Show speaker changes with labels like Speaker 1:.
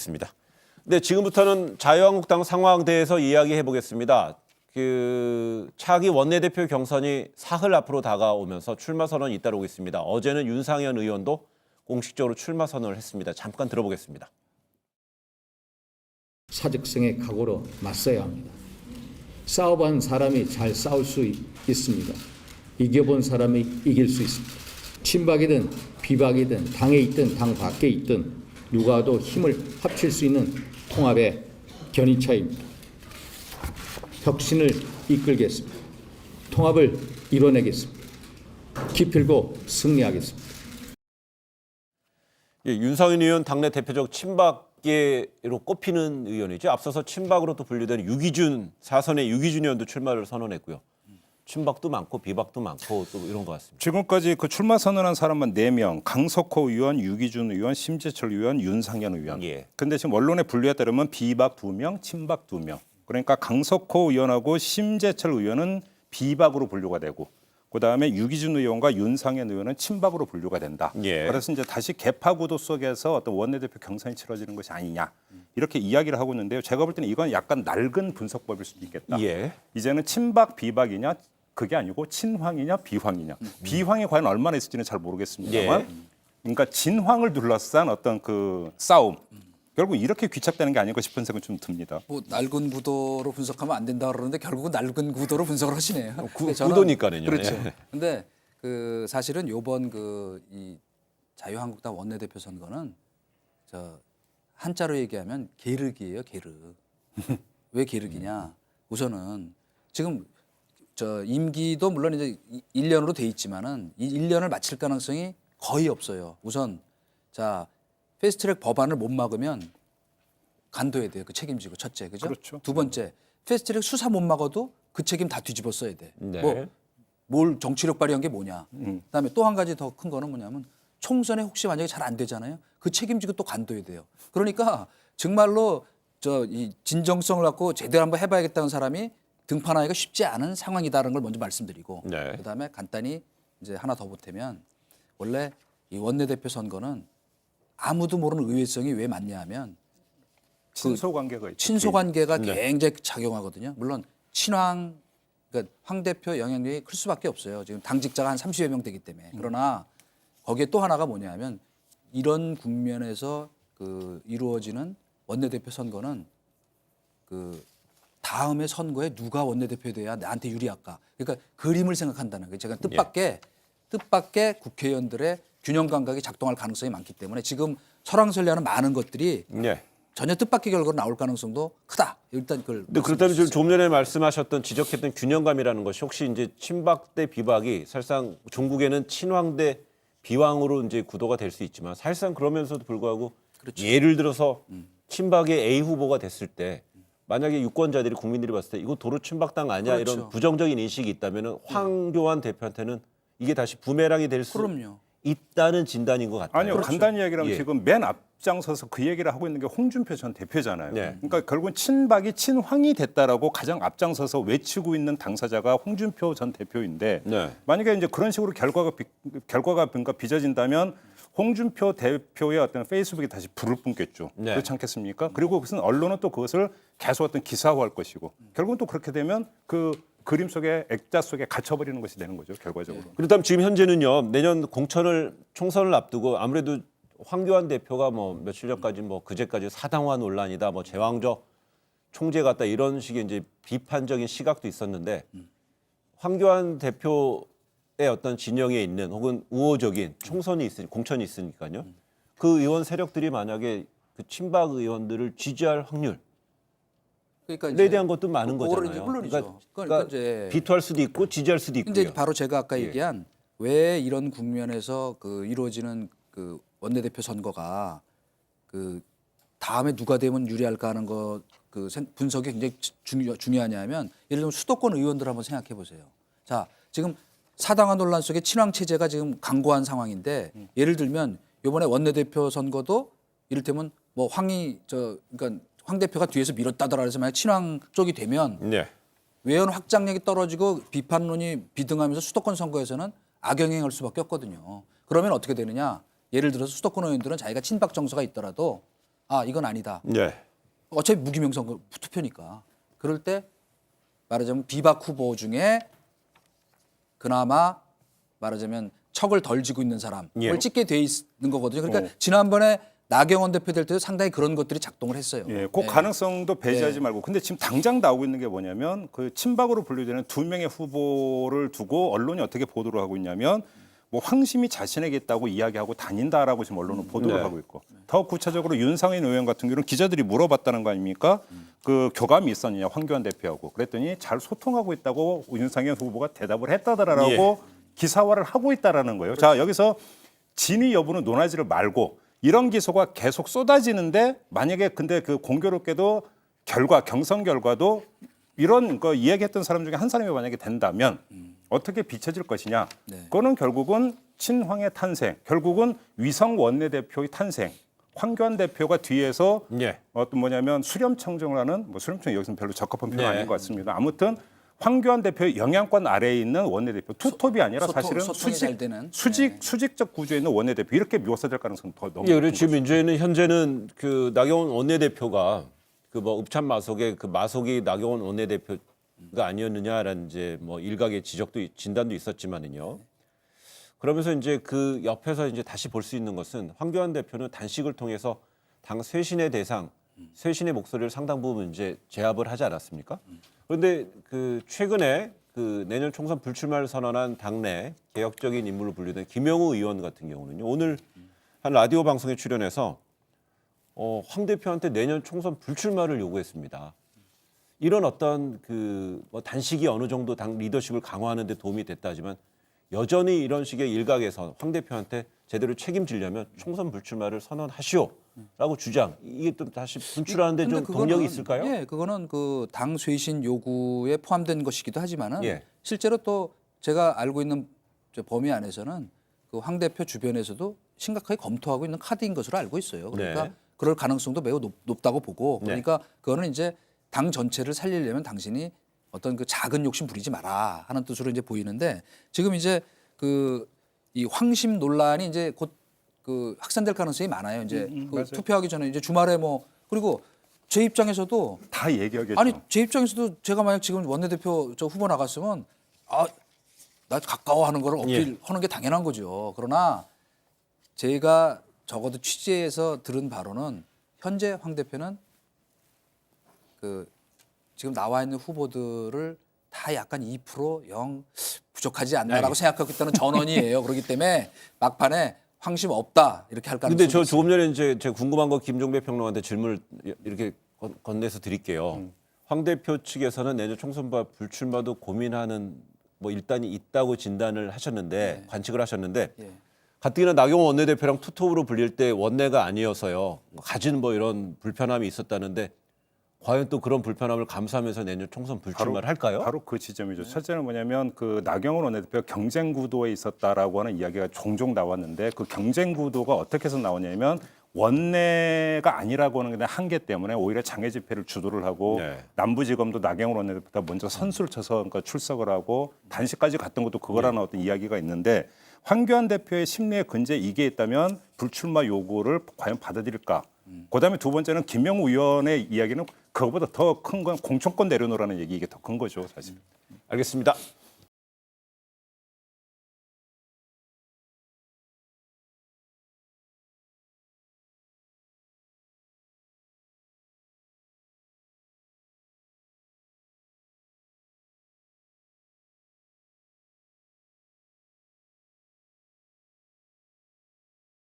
Speaker 1: 알겠습니다. 네, 지금부터는 자유한국당 상황에 대해서 이야기해 보겠습니다. 차기 원내대표 경선이 사흘 앞으로 다가오면서 출마 선언이 잇따르고 있습니다. 어제는 윤상현 의원도 공식적으로 출마 선언을 했습니다. 잠깐 들어보겠습니다.
Speaker 2: 사직성의 각오로 맞서야 합니다. 싸워본 사람이 잘 싸울 수 있습니다. 이겨본 사람이 이길 수 있습니다. 친박이든 비박이든 당에 있든 당 밖에 있든 누가도 힘을 합칠 수 있는 통합의 견인차입니다. 혁신을 이끌겠습니다. 통합을 이뤄내겠습니다. 기필고 승리하겠습니다.
Speaker 1: 예, 윤상현 의원 당내 대표적 친박계로 꼽히는 의원이죠. 앞서서 친박으로 또 분류된 유기준, 사선의 유기준 의원도 출마를 선언했고요. 친박도 많고 비박도 많고 또 이런 것 같습니다.
Speaker 3: 지금까지 그 출마 선언한 사람만 4명, 강석호 의원, 유기준 의원, 심재철 의원, 윤상현 의원. 그런데 지금 언론의 분류에 따르면 비박 2명, 친박 2명. 그러니까 강석호 의원하고 심재철 의원은 비박으로 분류가 되고 그다음에 유기준 의원과 윤상현 의원은 친박으로 분류가 된다. 그래서 이제 다시 개파 구도 속에서 어떤 원내대표 경선이 치러지는 것이 아니냐. 이렇게 이야기를 하고 있는데요. 제가 볼 때는 이건 약간 낡은 분석법일 수도 있겠다. 이제는 친박, 비박이냐 그게 아니고 친황이냐 비황이냐. 비황이 과연 얼마나 있을지는 잘 모르겠습니다만 그러니까 진황을 둘러싼 어떤 그 싸움. 결국 이렇게 귀착되는 게 아닐까 싶은 생각은 좀 듭니다.
Speaker 4: 뭐 낡은 구도로 분석하면 안 된다 그러는데 결국은 낡은 구도로 분석을 하시네요.
Speaker 1: 구도니까요.
Speaker 4: 그렇죠. 근데 그 사실은 요번 이 자유한국당 원내대표 선거는 한자로 얘기하면 계륵이에요, 계륵. 왜 계륵이냐? 우선은 지금 임기도 물론 이제 1년으로 돼 있지만은 이 1년을 마칠 가능성이 거의 없어요. 우선 패스트트랙 법안을 못 막으면 간도해야 돼요. 그 책임지고 첫째, 그죠?
Speaker 3: 그렇죠.
Speaker 4: 두 번째, 패스트트랙 수사 못 막아도 그 책임 다 뒤집어 써야 돼. 뭘 정치력 발휘한 게 뭐냐. 그다음에 또 한 가지 더 큰 거는 뭐냐면 총선에 혹시 만약에 잘 안 되잖아요. 그 책임지고 또 간도해야 돼요. 그러니까 정말로 이 진정성을 갖고 제대로 한번 해봐야겠다는 사람이 등판하기가 쉽지 않은 상황이다라는 걸 먼저 말씀드리고 그다음에 간단히 이제 하나 더 보태면 원래 이 원내대표 선거는 아무도 모르는 의외성이 왜 많냐 하면
Speaker 3: 친소관계가 있죠.
Speaker 4: 친소관계가 굉장히 작용하거든요. 물론 그러니까 황 대표 영향력이 클 수밖에 없어요. 지금 당직자가 한 30여 명 되기 때문에. 그러나 거기에 또 하나가 뭐냐 하면 이런 국면에서 이루어지는 원내대표 선거는 다음에 선거에 누가 원내대표 돼야 나한테 유리할까. 그러니까 그림을 생각한다는 거예요. 제가 뜻밖의 국회의원들의 균형 감각이 작동할 가능성이 많기 때문에 지금 설왕설래하는 많은 것들이 전혀 뜻밖의 결과로 나올 가능성도 크다. 일단 그걸.
Speaker 1: 근데 그렇다면 좀 전에 말씀하셨던 지적했던 균형감이라는 것이 혹시 이제 친박 대 비박이 사실상 종국에는 친황 대 비황으로 이제 구도가 될 수 있지만 사실상 그러면서도 불구하고 예를 들어서 친박의 A 후보가 됐을 때 만약에 유권자들이 국민들이 봤을 때 이거 도로 친박당 아니야 이런 부정적인 인식이 있다면은 황교안 대표한테는 이게 다시 부메랑이 될 수 있다는 진단인 것 같아요.
Speaker 3: 아니요. 간단히 얘기하면 지금 맨 앞장서서 그 얘기를 하고 있는 게 홍준표 전 대표잖아요. 그러니까 결국은 친박이 친황이 됐다라고 가장 앞장서서 외치고 있는 당사자가 홍준표 전 대표인데 만약에 이제 그런 식으로 결과가 그러니까 빚어진다면 홍준표 대표의 어떤 페이스북에 다시 불을 뿜겠죠. 그렇지 않겠습니까? 그리고 그것은 언론은 또 그것을 계속 어떤 기사화할 것이고 결국은 또 그렇게 되면 그 그림 속에 액자 속에 갇혀버리는 것이 되는 거죠. 결과적으로.
Speaker 1: 그렇다면 지금 현재는요. 내년 총선을 앞두고 아무래도 황교안 대표가 뭐 며칠 전까지 뭐 그제까지 사당화 논란이다, 뭐 제왕적 총재 같다 이런 식의 이제 비판적인 시각도 있었는데 황교안 대표의 어떤 진영에 있는 혹은 우호적인 공천이 있으니까요. 그 의원 세력들이 만약에 그 친박 의원들을 지지할 확률 에 대한 것도 많은 거잖아요.
Speaker 4: 물론이죠.
Speaker 1: 그러니까
Speaker 4: 이제
Speaker 1: 비토할 수도 있고 지지할 수도 있고요.
Speaker 4: 이제 바로 제가 아까 얘기한 왜 이런 국면에서 이루어지는 원내대표 선거가 다음에 누가 되면 유리할까 하는 거 분석이 굉장히 중요하냐면 예를 들면 수도권 의원들 한번 생각해 보세요. 지금 사당화 논란 속에 친황 체제가 지금 강고한 상황인데 예를 들면 이번에 원내대표 선거도 이를테면 뭐 그러니까 황 대표가 뒤에서 밀었다더라 해서 만약 친황 쪽이 되면 외연 확장력이 떨어지고 비판론이 비등하면서 수도권 선거에서는 악영향할 수밖에 없거든요. 그러면 어떻게 되느냐? 예를 들어서 수도권 의원들은 자기가 친박 정서가 있더라도 아 이건 아니다.
Speaker 1: 네.
Speaker 4: 어차피 무기명 선거 투표니까. 그럴 때 말하자면 비박 후보 중에 그나마 말하자면 척을 덜 지고 있는 사람을
Speaker 1: 예.
Speaker 4: 찍게 돼 있는 거거든요. 그러니까 지난번에 나경원 대표 될 때도 상당히 그런 것들이 작동을 했어요.
Speaker 3: 예, 그 가능성도 배제하지 말고. 근데 지금 당장 나오고 있는 게 뭐냐면 그 친박으로 분류되는 2명의 후보를 두고 언론이 어떻게 보도를 하고 있냐면 뭐 황심이 자신에게 있다고 이야기하고 다닌다라고 지금 언론은 보도를
Speaker 1: 네.
Speaker 3: 하고 있고 더 구체적으로 윤상현 의원 같은 경우는 기자들이 물어봤다는 거 아닙니까? 그 교감이 있었느냐 황교안 대표하고 그랬더니 잘 소통하고 있다고 윤상현 후보가 대답을 했다더라라고 기사화를 하고 있다라는 거예요. 자 여기서 진위 여부는 논하지를 말고 이런 기소가 계속 쏟아지는데 만약에 근데 그 공교롭게도 경선 결과도 이런 거 이야기했던 사람 중에 한 사람이 만약에 된다면 어떻게 비춰질 것이냐?
Speaker 4: 네.
Speaker 3: 그거는 결국은 친황의 탄생, 결국은 위성 원내대표의 탄생. 황교안 대표가 뒤에서
Speaker 1: 예.
Speaker 3: 어떤 뭐냐면 수렴청정을 하는 뭐 수렴청 여기서는 별로 적합한 표현
Speaker 1: 네.
Speaker 3: 아닌 것 같습니다. 아무튼 황교안 대표의 영향권 아래에 있는 원내대표 투톱이 아니라
Speaker 4: 소통-
Speaker 3: 사실은
Speaker 4: 소통이 잘 되는.
Speaker 3: 수직적 구조에 있는 원내대표 이렇게 묘사될 가능성이 더 너무
Speaker 1: 예,
Speaker 3: 높은
Speaker 1: 그리고 지금
Speaker 3: 거죠.
Speaker 1: 이제는 현재는 그 나경원 원내대표가 그 뭐 읍참 마속의 그 마속이 나경원 원내대표가 아니었느냐라는 이제 뭐 일각의 진단도 있었지만은요. 그러면서 이제 그 옆에서 이제 다시 볼 수 있는 것은 황교안 대표는 단식을 통해서 당 쇄신의 대상, 쇄신의 목소리를 상당 부분 이제 제압을 하지 않았습니까? 그런데 그 최근에 그 내년 총선 불출마를 선언한 당내 개혁적인 인물로 분류된 김영우 의원 같은 경우는요. 오늘 한 라디오 방송에 출연해서 황 대표한테 내년 총선 불출마를 요구했습니다. 이런 어떤 그 뭐 단식이 어느 정도 당 리더십을 강화하는 데 도움이 됐다 하지만 여전히 이런 식의 일각에서 황 대표한테 제대로 책임지려면 총선 불출마를 선언하시오라고 주장. 이게 또 다시 분출하는데
Speaker 4: 근데
Speaker 1: 좀
Speaker 4: 그거는-
Speaker 1: 동력이 있을까요?
Speaker 4: 예, 그거는 그 당 쇄신 요구에 포함된 것이기도 하지만은
Speaker 1: 예.
Speaker 4: 실제로 또 제가 알고 있는 저 범위 안에서는 그 황 대표 주변에서도 심각하게 검토하고 있는 카드인 것으로 알고 있어요. 그러니까
Speaker 1: 네.
Speaker 4: 그럴 가능성도 매우 높다고 보고
Speaker 1: 네.
Speaker 4: 그러니까 그거는 이제 당 전체를 살리려면 당신이 어떤 그 작은 욕심 부리지 마라 하는 뜻으로 이제 보이는데 지금 이제 그 이 황심 논란이 이제 곧 그 확산될 가능성이 많아요. 이제 그
Speaker 3: 맞아요.
Speaker 4: 투표하기 전에 이제 주말에 뭐 그리고 제 입장에서도
Speaker 3: 다 얘기하겠죠.
Speaker 4: 아니 제 입장에서도 제가 만약 지금 원내대표 저 후보 나갔으면 나 가까워하는 거를 어필하는 게 당연한 거죠. 그러나 제가 적어도 취재에서 들은 바로는 현재 황 대표는 그 지금 나와 있는 후보들을 다 약간 2%영 부족하지 않나라고 생각하고 있다는 전언이에요. 그렇기 때문에 막판에 황심 없다 이렇게 할 가능성이
Speaker 1: 근데 저
Speaker 4: 있어요.
Speaker 1: 조금 전에 이제 제가 궁금한 거 김종배 평론가한테 질문을 이렇게 건네서 드릴게요. 황 대표 측에서는 내년 총선과 불출마도 고민하는 뭐 일단이 있다고 진단을 하셨는데 관측을 하셨는데
Speaker 4: 예.
Speaker 1: 가뜩이나 나경원 원내대표랑 투톱으로 불릴 때 원내가 아니어서요. 가진 뭐 이런 불편함이 있었다는데 과연 또 그런 불편함을 감수하면서 내년 총선 불출마를 할까요?
Speaker 3: 바로 그 지점이죠. 첫째는 뭐냐면 그 나경원 원내대표 경쟁 구도에 있었다라고 하는 이야기가 종종 나왔는데 그 경쟁 구도가 어떻게 해서 나오냐면 원내가 아니라고 하는 게 한계 때문에 오히려 장애 집회를 주도를 하고
Speaker 1: 네.
Speaker 3: 남부지검도 나경원 원내대표가 먼저 선수를 쳐서 그러니까 출석을 하고 단식까지 갔던 것도 그거라는 어떤 이야기가 있는데 황교안 대표의 심리에 근제 이게 있다면 불출마 요구를 과연 받아들일까? 그다음에 두 번째는 김영우 의원의 이야기는 그거보다 더 큰 건 공천권 내려놓으라는 얘기 이게 더 큰 거죠 사실.
Speaker 1: 알겠습니다.